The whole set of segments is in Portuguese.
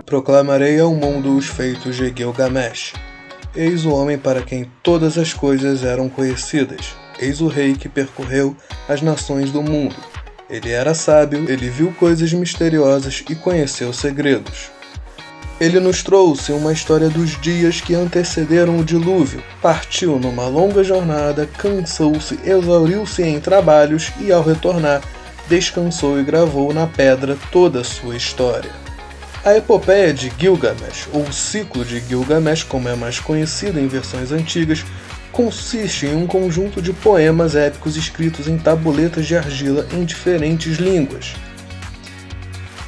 Proclamarei ao mundo os feitos de Gilgamesh. Eis o homem para quem todas as coisas eram conhecidas. Eis o rei que percorreu as nações do mundo. Ele era sábio, ele viu coisas misteriosas e conheceu segredos. Ele nos trouxe uma história dos dias que antecederam o dilúvio. Partiu numa longa jornada, cansou-se, exauriu-se em trabalhos e, ao retornar, descansou e gravou na pedra toda a sua história. A epopeia de Gilgamesh, ou o ciclo de Gilgamesh, como é mais conhecido em versões antigas, consiste em um conjunto de poemas épicos escritos em tabuletas de argila em diferentes línguas.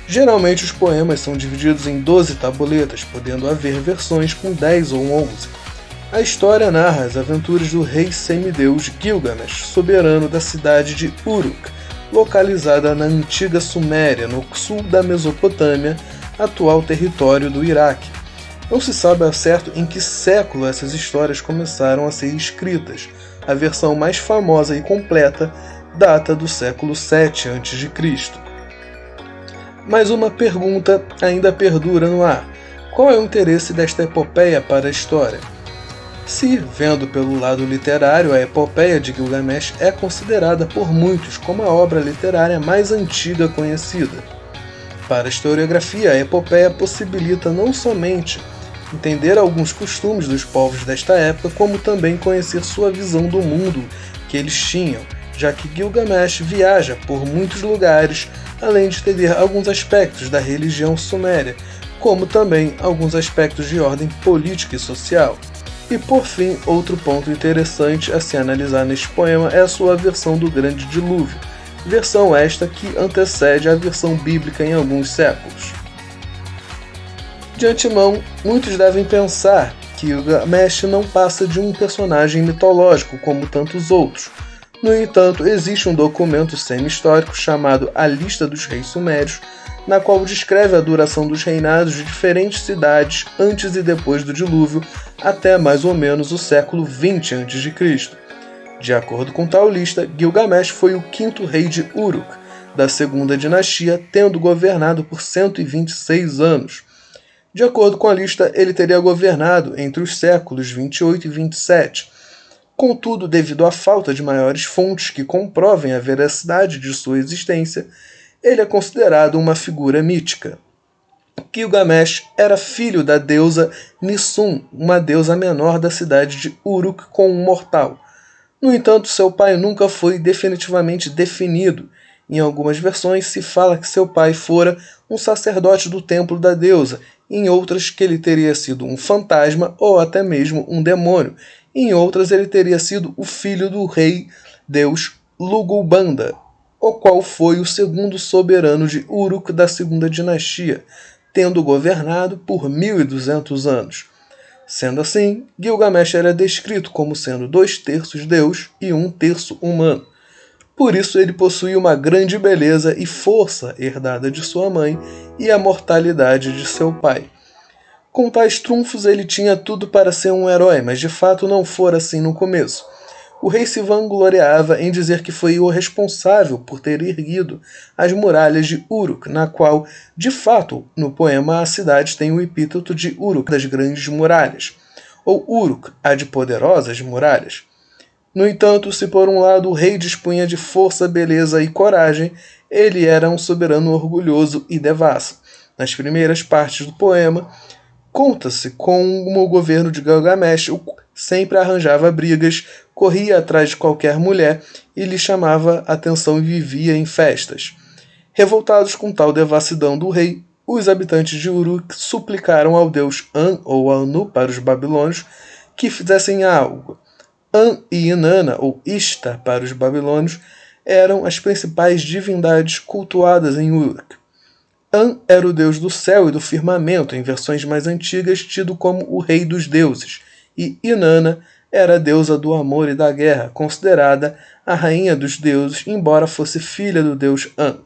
Geralmente os poemas são divididos em 12 tabuletas, podendo haver versões com 10 ou 11. A história narra as aventuras do rei semideus Gilgamesh, soberano da cidade de Uruk, localizada na antiga Suméria, no sul da Mesopotâmia, atual território do Iraque. Não se sabe ao certo em que século essas histórias começaram a ser escritas. A versão mais famosa e completa data do século 7 a.C. Mas uma pergunta ainda perdura no ar. Qual é o interesse desta epopeia para a história? Se, vendo pelo lado literário, a epopeia de Gilgamesh é considerada por muitos como a obra literária mais antiga conhecida. Para a historiografia, a epopeia possibilita não somente entender alguns costumes dos povos desta época, como também conhecer sua visão do mundo que eles tinham, já que Gilgamesh viaja por muitos lugares, além de entender alguns aspectos da religião suméria, como também alguns aspectos de ordem política e social. E por fim, outro ponto interessante a se analisar neste poema é a sua versão do Grande Dilúvio, versão esta que antecede a versão bíblica em alguns séculos. De antemão, muitos devem pensar que Gilgamesh não passa de um personagem mitológico como tantos outros. No entanto, existe um documento semi-histórico chamado A Lista dos Reis Sumérios, na qual descreve a duração dos reinados de diferentes cidades antes e depois do dilúvio, até mais ou menos o século 20 a.C. De acordo com tal lista, Gilgamesh foi o quinto rei de Uruk, da segunda dinastia, tendo governado por 126 anos. De acordo com a lista, ele teria governado entre os séculos 28 e 27. Contudo, devido à falta de maiores fontes que comprovem a veracidade de sua existência, ele é considerado uma figura mítica. Gilgamesh era filho da deusa Nissun, uma deusa menor da cidade de Uruk com um mortal. No entanto, seu pai nunca foi definitivamente definido. Em algumas versões se fala que seu pai fora um sacerdote do templo da deusa, em outras que ele teria sido um fantasma ou até mesmo um demônio, em outras ele teria sido o filho do rei deus Lugubanda, o qual foi o segundo soberano de Uruk da segunda dinastia, tendo governado por 1.200 anos. Sendo assim, Gilgamesh era descrito como sendo 2/3 Deus e 1/3 humano. Por isso ele possuía uma grande beleza e força herdada de sua mãe e a mortalidade de seu pai. Com tais trunfos ele tinha tudo para ser um herói, mas de fato não fora assim no começo. O rei se vangloriava em dizer que foi o responsável por ter erguido as muralhas de Uruk, na qual, de fato, no poema a cidade tem o epíteto de Uruk, das grandes muralhas, ou Uruk, a de poderosas muralhas. No entanto, se por um lado o rei dispunha de força, beleza e coragem, ele era um soberano orgulhoso e devasso. Nas primeiras partes do poema, conta-se como o governo de Gilgamesh sempre arranjava brigas, corria atrás de qualquer mulher e lhe chamava atenção e vivia em festas. Revoltados com tal devassidão do rei, os habitantes de Uruk suplicaram ao deus An ou Anu para os babilônios que fizessem algo. An e Inanna, ou Ishtar para os babilônios, eram as principais divindades cultuadas em Uruk. An era o deus do céu e do firmamento, em versões mais antigas tido como o rei dos deuses, e Inanna era a deusa do amor e da guerra, considerada a rainha dos deuses, embora fosse filha do deus An.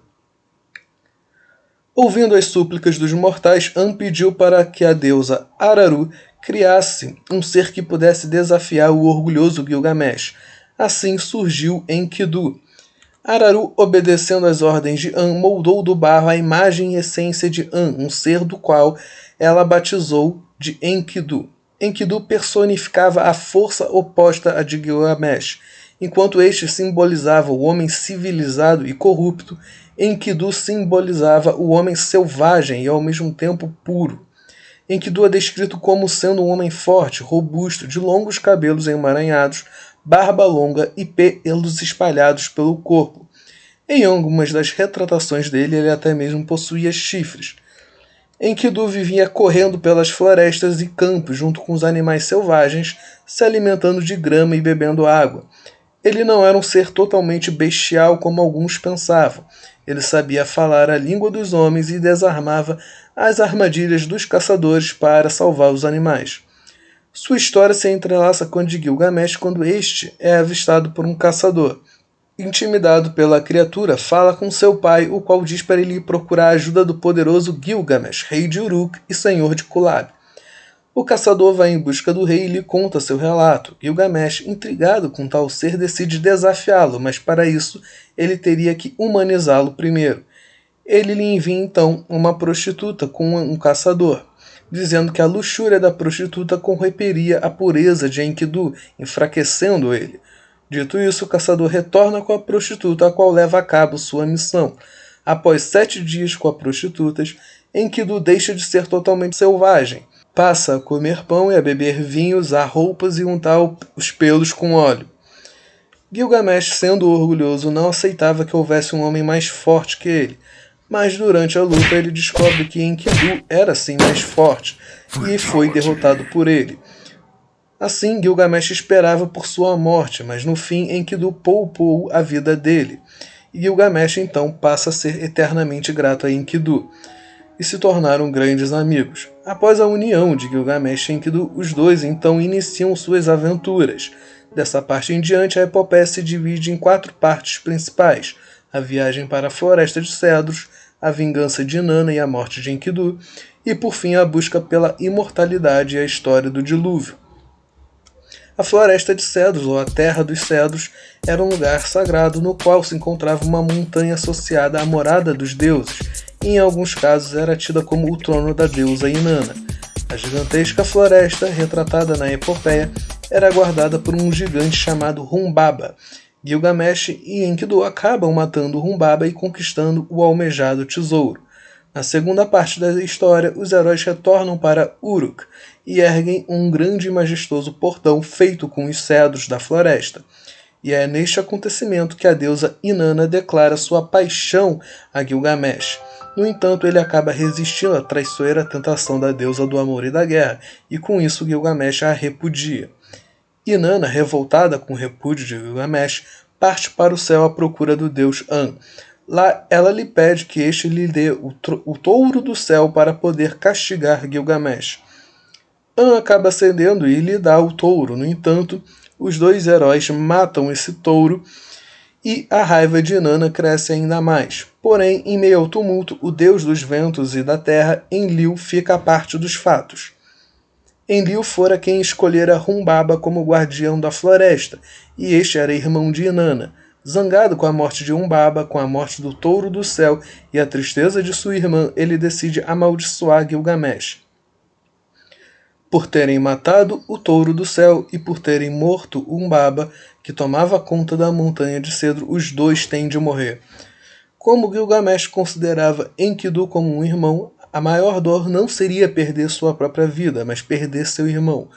Ouvindo as súplicas dos mortais, An pediu para que a deusa Araru criasse um ser que pudesse desafiar o orgulhoso Gilgamesh. Assim surgiu Enkidu. Araru, obedecendo às ordens de An, moldou do barro a imagem e essência de An, um ser do qual ela batizou de Enkidu. Enkidu personificava a força oposta à de Gilgamesh. Enquanto este simbolizava o homem civilizado e corrupto, Enkidu simbolizava o homem selvagem e ao mesmo tempo puro. Enkidu é descrito como sendo um homem forte, robusto, de longos cabelos emaranhados, barba longa e pelos espalhados pelo corpo. Em algumas das retratações dele, ele até mesmo possuía chifres. Enkidu vivia correndo pelas florestas e campos junto com os animais selvagens, se alimentando de grama e bebendo água. Ele não era um ser totalmente bestial como alguns pensavam. Ele sabia falar a língua dos homens e desarmava as armadilhas dos caçadores para salvar os animais. Sua história se entrelaça com a de Gilgamesh quando este é avistado por um caçador. Intimidado pela criatura, fala com seu pai, o qual diz para ele procurar a ajuda do poderoso Gilgamesh, rei de Uruk e senhor de Kulab. O caçador vai em busca do rei e lhe conta seu relato. Gilgamesh, intrigado com tal ser, decide desafiá-lo, mas para isso ele teria que humanizá-lo primeiro. Ele lhe envia então uma prostituta com um caçador, dizendo que a luxúria da prostituta corromperia a pureza de Enkidu, enfraquecendo ele. Dito isso, o caçador retorna com a prostituta, a qual leva a cabo sua missão. Após 7 dias com as prostitutas, Enkidu deixa de ser totalmente selvagem. Passa a comer pão e a beber vinho, usar roupas e untar os pelos com óleo. Gilgamesh, sendo orgulhoso, não aceitava que houvesse um homem mais forte que ele. Mas durante a luta ele descobre que Enkidu era sim mais forte e foi derrotado por ele. Assim, Gilgamesh esperava por sua morte, mas no fim Enkidu poupou a vida dele. E Gilgamesh então passa a ser eternamente grato a Enkidu, e se tornaram grandes amigos. Após a união de Gilgamesh e Enkidu, os dois então iniciam suas aventuras. Dessa parte em diante, a epopeia se divide em 4 partes principais: a viagem para a Floresta de Cedros, a vingança de Inanna e a morte de Enkidu, e por fim a busca pela imortalidade e a história do dilúvio. A Floresta de Cedros, ou a Terra dos Cedros, era um lugar sagrado no qual se encontrava uma montanha associada à morada dos deuses, e em alguns casos era tida como o trono da deusa Inanna. A gigantesca floresta, retratada na epopeia, era guardada por um gigante chamado Humbaba. Gilgamesh e Enkidu acabam matando Humbaba e conquistando o almejado tesouro. Na segunda parte da história, os heróis retornam para Uruk e erguem um grande e majestoso portão feito com os cedros da floresta. E é neste acontecimento que a deusa Inanna declara sua paixão a Gilgamesh. No entanto, ele acaba resistindo à traiçoeira tentação da deusa do amor e da guerra, e com isso Gilgamesh a repudia. Inanna, revoltada com o repúdio de Gilgamesh, parte para o céu à procura do deus An. Lá ela lhe pede que este lhe dê o touro do céu para poder castigar Gilgamesh. An acaba cedendo e lhe dá o touro. No entanto, os dois heróis matam esse touro e a raiva de Inanna cresce ainda mais. Porém, em meio ao tumulto, o deus dos ventos e da terra, Enlil, fica à parte dos fatos. Enlil fora quem escolhera Humbaba como guardião da floresta, e este era irmão de Inanna. Zangado com a morte de Humbaba, com a morte do touro do céu e a tristeza de sua irmã, ele decide amaldiçoar Gilgamesh. Por terem matado o touro do céu e por terem morto Humbaba, que tomava conta da montanha de cedro, os dois têm de morrer. Como Gilgamesh considerava Enkidu como um irmão, a maior dor não seria perder sua própria vida, mas perder seu irmão.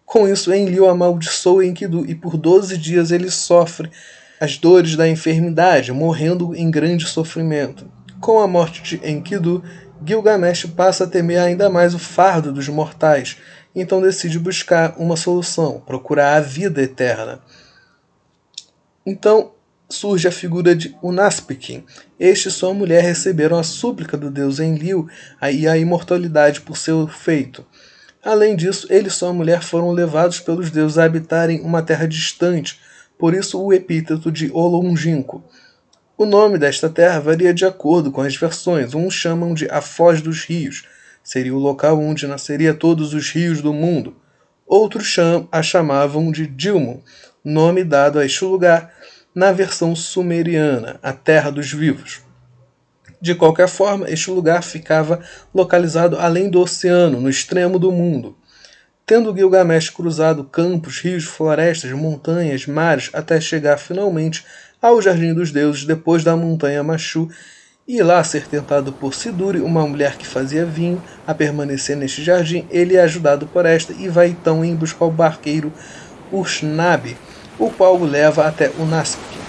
Com isso, Enlil amaldiçoa Enkidu e por 12 dias ele sofre as dores da enfermidade, morrendo em grande sofrimento. Com a morte de Enkidu, Gilgamesh passa a temer ainda mais o fardo dos mortais, então decide buscar uma solução, procurar a vida eterna. Então surge a figura de Unaspik. Este e sua mulher receberam a súplica do deus Enlil e a imortalidade por seu feito. Além disso, ele e sua mulher foram levados pelos deuses a habitarem uma terra distante, por isso o epíteto de Olonginco. O nome desta terra varia de acordo com as versões. Uns chamam de a Foz dos Rios, seria o local onde nasceria todos os rios do mundo. Outros a chamavam de Dilmun, nome dado a este lugar, na versão sumeriana, a Terra dos Vivos. De qualquer forma, este lugar ficava localizado além do oceano, no extremo do mundo. Tendo Gilgamesh cruzado campos, rios, florestas, montanhas, mares, até chegar finalmente ao Jardim dos Deuses, depois da montanha Machu, e lá ser tentado por Siduri, uma mulher que fazia vinho, a permanecer neste jardim, ele é ajudado por esta e vai então em busca ao barqueiro Ushnabbi, o qual o leva até Unaspkin.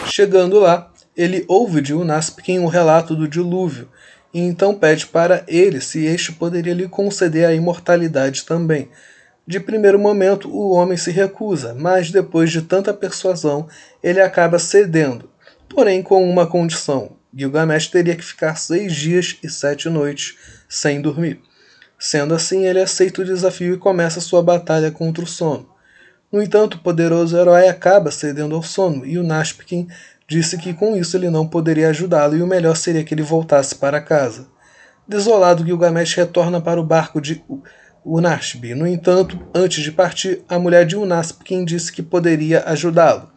Chegando lá, ele ouve de Unaspkin o relato do dilúvio, e então pede para ele se este poderia lhe conceder a imortalidade também. De primeiro momento, o homem se recusa, mas depois de tanta persuasão, ele acaba cedendo, porém com uma condição: Gilgamesh teria que ficar 6 dias e 7 noites sem dormir. Sendo assim, ele aceita o desafio e começa sua batalha contra o sono. No entanto, o poderoso herói acaba cedendo ao sono, e o Unaspkin disse que com isso ele não poderia ajudá-lo e o melhor seria que ele voltasse para casa. Desolado, Gilgamesh retorna para o barco de Unasphi. No entanto, antes de partir, a mulher de Unaspkin disse que poderia ajudá-lo.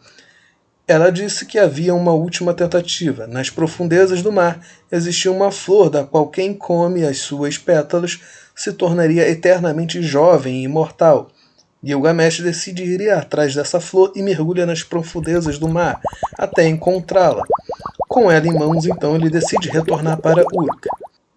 Ela disse que havia uma última tentativa. Nas profundezas do mar existia uma flor da qual quem come as suas pétalas se tornaria eternamente jovem e imortal. Gilgamesh decide ir atrás dessa flor e mergulha nas profundezas do mar, até encontrá-la. Com ela em mãos, então, ele decide retornar para Uruk.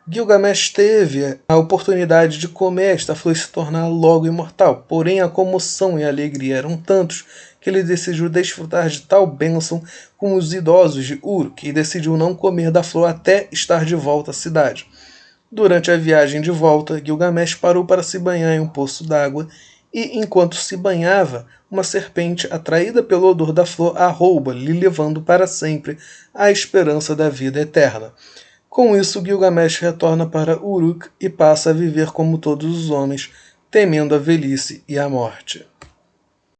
Gilgamesh teve a oportunidade de comer esta flor e se tornar logo imortal, porém a comoção e a alegria eram tantos que ele decidiu desfrutar de tal bênção como os idosos de Uruk e decidiu não comer da flor até estar de volta à cidade. Durante a viagem de volta, Gilgamesh parou para se banhar em um poço d'água e, enquanto se banhava, uma serpente, atraída pelo odor da flor, a rouba, lhe levando para sempre a esperança da vida eterna. Com isso, Gilgamesh retorna para Uruk e passa a viver como todos os homens, temendo a velhice e a morte.